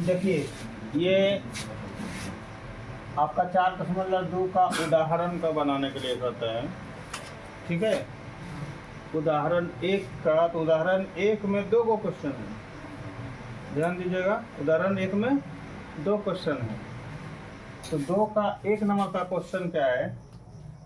देखिए ये आपका 4.2 का उदाहरण का बनाने के लिए कहता है, ठीक है। उदाहरण 1 का, तो उदाहरण 1 में 2 गो क्वेश्चन है, ध्यान दीजिएगा। उदाहरण 1 में 2 क्वेश्चन है। तो 2 का 1 नंबर का क्वेश्चन क्या है,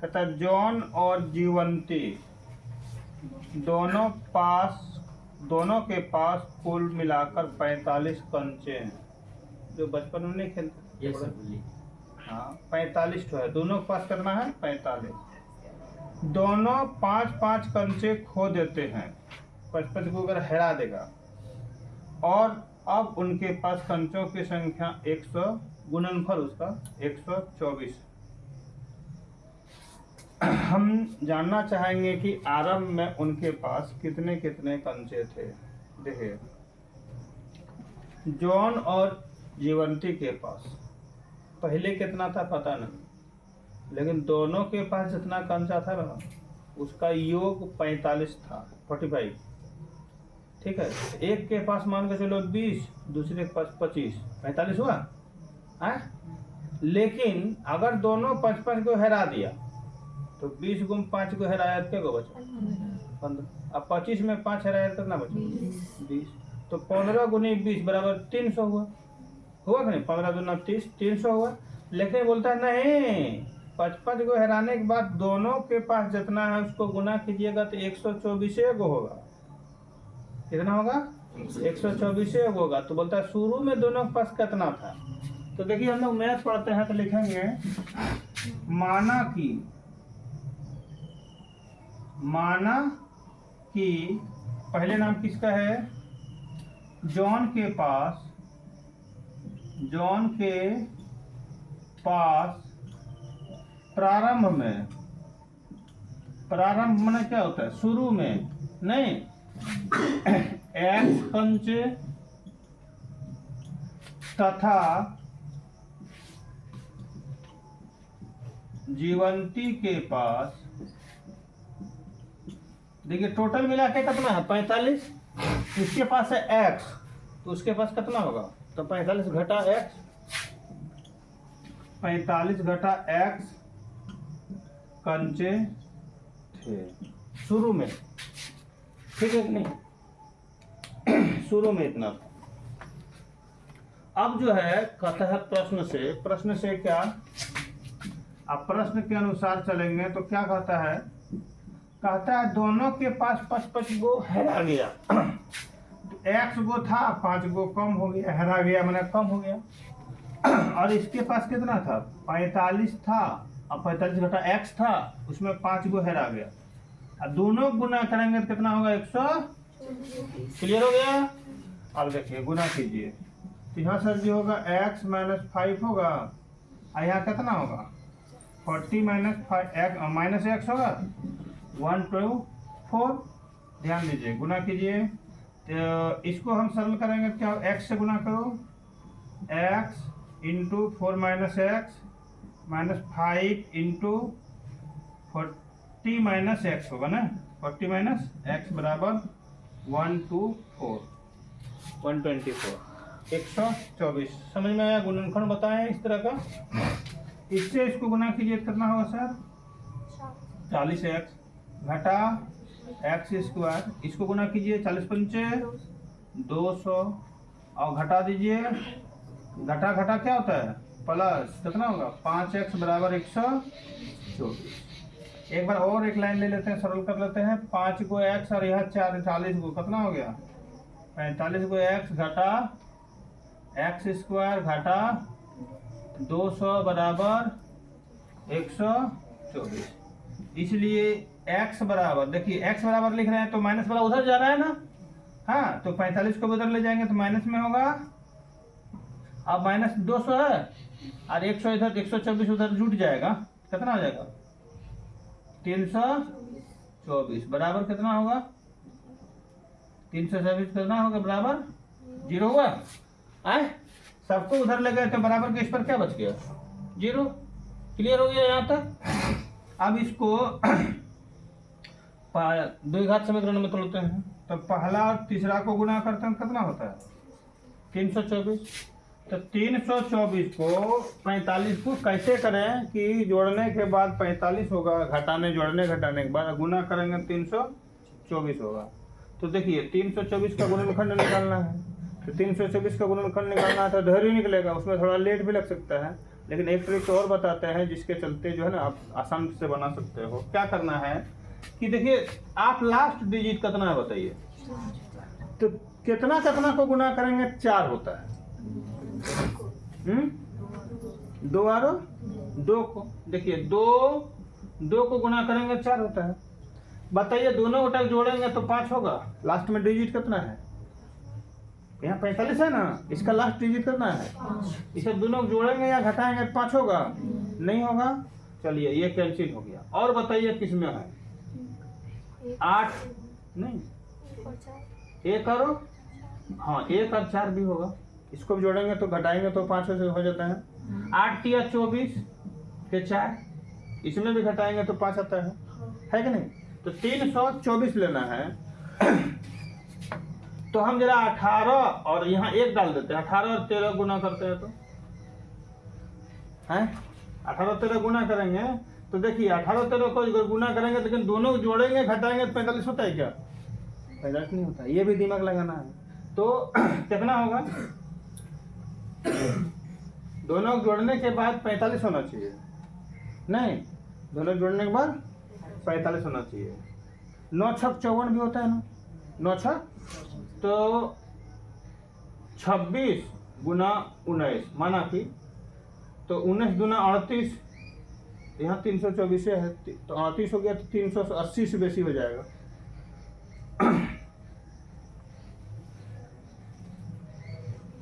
कहता है जॉन और जीवंती दोनों के पास कुल मिलाकर 45 कंचे हैं। जो बचपन में नहीं खेलते, ये सब बोलिए। हाँ 45 तो है, दोनों के पास करना है 45। दोनों 5-5 कंचे खो देते हैं, 55 को अगर हेरा देगा, और अब उनके पास कंचों की संख्या 100, गुणनफल उसका 124। हम जानना चाहेंगे कि आरंभ में उनके पास कितने कितने कंचे थे। देखिए जॉन और जीवंती के पास पहले कितना था पता नहीं, लेकिन दोनों के पास जितना कंचा था ना उसका योग 45 था, 45, ठीक है। एक के पास मान के चलो 20, दूसरे के पास 25, 45 हुआ है। लेकिन अगर दोनों 55 को हरा दिया तो 20 गुम 5 को हराया क्या को बचा 15। अब 25 में 5 हराया कितना बचा 20। तो 15 गुनी 20 बराबर 300 हुआ कि नहीं। 15 दूना 30, 300 हुआ। लेकिन बोलता है नहीं, 55 को हराने के बाद दोनों के पास जितना है उसको गुना कीजिएगा तो 124 को होगा। कितना होगा 124 होगा। तो बोलता है शुरू में दोनों के पास कितना था। तो देखिए हम लोग मैथ पढ़ते हैं तो लिखेंगे माना कि पहले नाम किसका है, जॉन के पास प्रारंभ माने क्या होता है शुरू में नहीं, x कंचे तथा जीवंती के पास, देखिए टोटल मिला के कितना है 45। इसके पास है x, तो उसके पास कितना होगा, तो 45 घटा x, 45 घटा x कंचे थे शुरू में, ठीक है कि नहीं। शुरू में इतना था। अब जो है कहता है प्रश्न से क्या, अब प्रश्न के अनुसार चलेंगे तो क्या कहता है दोनों के पास 55 गो हरा गया। x गो था, 5 गो कम हो गया, हरा गया मैंने कम हो गया। और इसके पास कितना था 45 था, अब 45 घटा x था, उसमें 5 गो हरा गया। अब दोनों गुना करेंगे तो कितना होगा 100। क्लियर हो गया। अब देखिए गुना कीजिए तो यहाँ सर जी होगा x माइनस 5 होगा, और यहाँ कितना होगा 40 माइनस x होगा 124। ध्यान दीजिए गुना कीजिए तो इसको हम सरल करेंगे क्या, x से गुना करो, x into 4 minus x minus 5 into 40 minus x होगा ना, 40 माइनस एक्स बराबर 124, 124। समझ में आया। गुणनखंड बताएं इस तरह का। इससे इसको गुना कीजिए कितना होगा सर 40x घटा एक्स स्क्वायर, इसको गुना कीजिए 40 पंचे 200, और घटा दीजिए, घटा क्या होता है प्लस, कितना होगा 5x बराबर 124। एक बार और एक लाइन ले लेते हैं, सरल कर लेते हैं। 5 को x और यह 40 को कितना हो गया 45 को x घटा एक्स स्क्वायर घटा 200 बराबर 124। इसलिए x बराबर, देखिए x बराबर लिख रहे हैं तो माइनस वाला उधर जा रहा है ना, हाँ तो 45 को उधर ले जाएंगे तो माइनस में होगा। अब माइनस 200 है और 100 इधर, 124 उधर जुट जाएगा, कितना हो जाएगा 324 बराबर कितना होगा 324 कितना होगा बराबर 0 हुआ। आए सबको उधर ले गए तो बराबर के इस पर क्या बच गया 0। क्लियर हो गया यहाँ तक। अब इसको द्विघात समीकरण में तोड़ते हैं, तो पहला और तीसरा को गुना करते हैं कितना होता है 324। तो 324 को 45 को कैसे करें कि जोड़ने के बाद 45 होगा, घटाने जोड़ने घटाने के बाद गुना करेंगे 324 होगा। तो देखिए 324 का गुणनखंड निकालना है, तो 324 का गुणनखंड निकालना है तो धैर्य ही निकलेगा, उसमें थोड़ा लेट भी लग सकता है। लेकिन एक ट्रिक और बताते हैं जिसके चलते जो है ना आप आसान से बना सकते हो। क्या करना है कि देखिए आप लास्ट डिजिट कितना है बताइए, तो कितना कितना को गुना करेंगे 4 होता है। 2 और 2 को देखिए 2 को गुना करेंगे 4 होता है। बताइए दोनों घटक जोड़ेंगे तो 5 होगा। लास्ट में डिजिट कितना है, यहाँ 45 है ना, इसका लास्ट डिजिट कितना है, इसे दोनों जोड़ेंगे या घटाएंगे 5 होगा, नहीं होगा। चलिए ये कैंसिल हो गया। और बताइए किस में है 8 नहीं, 1 और हाँ 1 और 4 भी होगा, इसको भी जोड़ेंगे तो घटाएंगे तो 5 से हो जाता है। 8 या 24 के 4, इसमें भी घटाएंगे तो 5 आता है कि नहीं। तो 324 लेना है। तो हम जरा 18 और यहाँ 1 डाल देते हैं, 18 और 13 गुना करते हैं तो है 18 13 गुना करेंगे तो देखिए 18 13 को गुना करेंगे, लेकिन दोनों जोड़ेंगे घटाएंगे तो 45 होता है क्या, 45 नहीं होता। ये भी दिमाग लगाना है। तो कितना होगा, दोनों जोड़ने के बाद 45 होना चाहिए, नहीं दोनों जोड़ने के बाद 45 होना चाहिए। 9 छक 54 भी होता है ना, 9 छक तो 26 गुना 19 माना कि, तो 19 गुना 38, यहाँ 324 है तो 38 हो गया, तो 380 से बेसी हो जाएगा।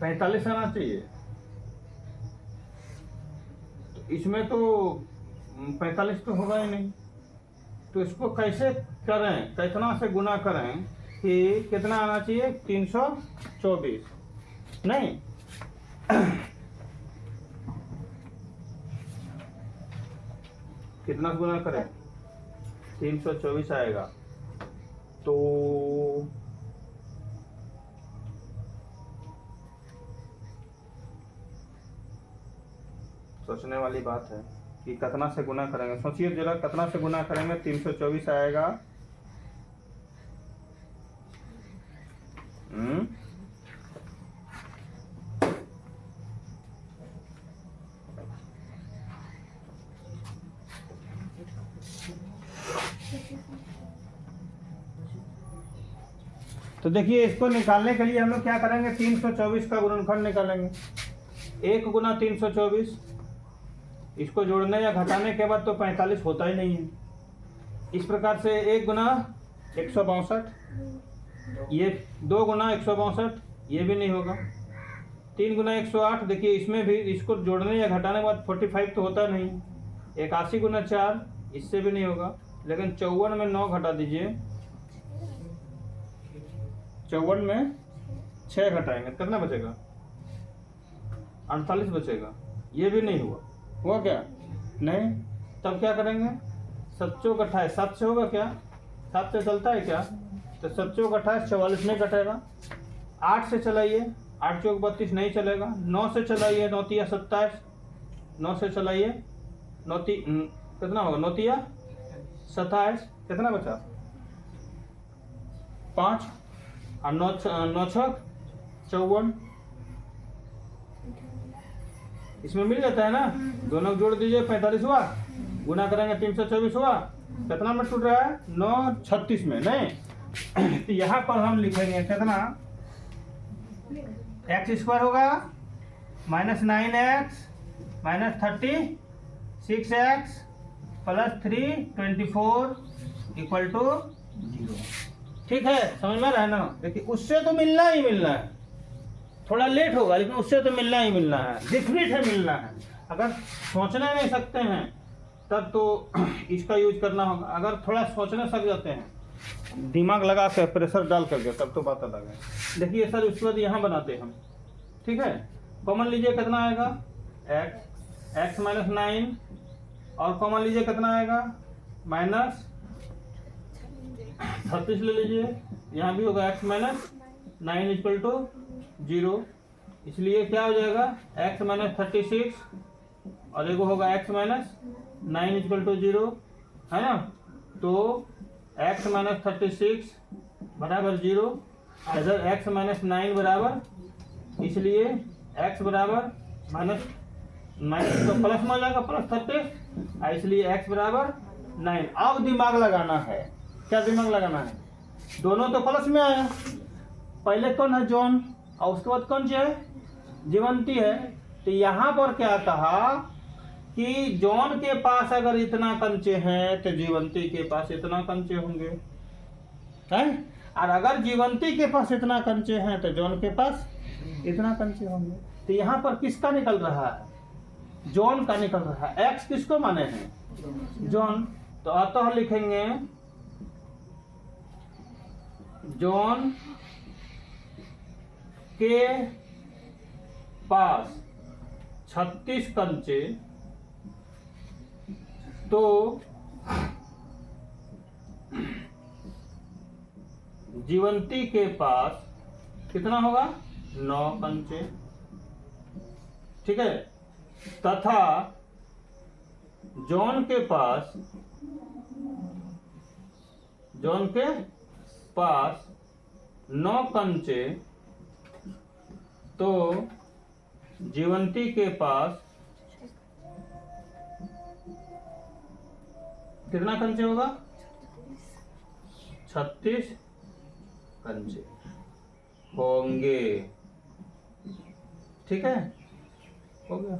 45 आना चाहिए। तो इसमें तो 45 तो होगा ही नहीं, तो इसको कैसे करें, कितना से गुना करें कि कितना आना चाहिए 324 नहीं कितना गुना करें 324 आएगा। तो सोचने वाली बात है कि कितना से गुना करेंगे, सोचिए जरा कितना से गुना करेंगे 324 आएगा। तो देखिए इसको निकालने के लिए हम लोग क्या करेंगे, 324 का गुणनखंड निकालेंगे। 1 गुना 324, इसको जोड़ने या घटाने के बाद तो 45 होता ही नहीं है। इस प्रकार से 1 गुना 162, ये 2 गुना 162, ये भी नहीं होगा। 3 गुना 108, देखिए इसमें भी इसको जोड़ने या घटाने के बाद 45 तो होता नहीं। 81 गुना 4, इससे भी नहीं होगा। लेकिन 54 में 9 घटा दीजिए, 54 में 6 घटाएंगे कितना बचेगा, 48 बचेगा। ये भी नहीं हुआ, हुआ क्या नहीं। तब क्या करेंगे, 7 चौक 28, 7 से होगा क्या, 7 से चलता है क्या, तो 7 चौक 28, 44 नहीं कटेगा। 8 से चलाइए, 8 चौक 32 नहीं चलेगा। 9 से चलाइए, 9 तिया 27, 9 से चलाइए, 9 कितना होगा, 9 तिया 27, कितना बचा 5 और 9 छक 54, इसमें मिल जाता है ना। दोनों जोड़ दीजिए, 45 हुआ, गुना करेंगे 324 हुआ, कितना में टूट रहा है 936 में नहीं। तो यहाँ पर हम लिखेंगे कितना, x² होगा -9x -36x + 3 24 = 0। ठीक है, समझ में रहा है ना। देखिए उससे तो मिलना ही मिलना है, थोड़ा लेट होगा लेकिन उससे तो मिलना ही मिलना है, डिफिनिट है मिलना है। अगर सोचने नहीं सकते हैं तब तो इसका यूज करना होगा। अगर थोड़ा सोचने सक जाते हैं, दिमाग लगा के प्रेशर डाल करके, तब तो बात अलग है। देखिए सर उसके बाद यहाँ बनाते हैं हम, ठीक है। कॉमन लीजिए कितना आएगा, x -9 और कॉमन लीजिए कितना आएगा -36 ले लीजिए, यहाँ भी होगा x -9 = 0। इसलिए क्या हो जाएगा x माइनस 36 और एगो होगा x माइनस 9 इक्वल टू 0, है ना। तो x माइनस 36 बराबर 0, इधर x माइनस 9 बराबर, इसलिए x बराबर माइनस 9 तो प्लस में हो जाएगा प्लस 30, इसलिए x बराबर 9। अब दिमाग लगाना है, क्या दिमाग लगाना है, दोनों तो प्लस में आया, पहले कौन है जॉन और उसके बाद कौन सी है जीवंती है। तो यहाँ पर क्या कहा कि जॉन के पास अगर इतना कंचे हैं तो जीवंती के पास इतना कंचे होंगे, हैं। और अगर जीवंती के पास इतना कंचे हैं तो जॉन के पास इतना कंचे होंगे। तो यहाँ पर किसका निकल रहा है, जॉन का निकल रहा है। एक्स किसको माने हैं, जॉन। तो अतः लिखेंगे जॉन के पास 36 कंचे, तो जीवंती के पास कितना होगा 9 कंचे, ठीक है। तथा जॉन के पास 9 कंचे, तो जीवंती के पास कितना कंचे होगा 36 कंचे होंगे, ठीक है, हो गया।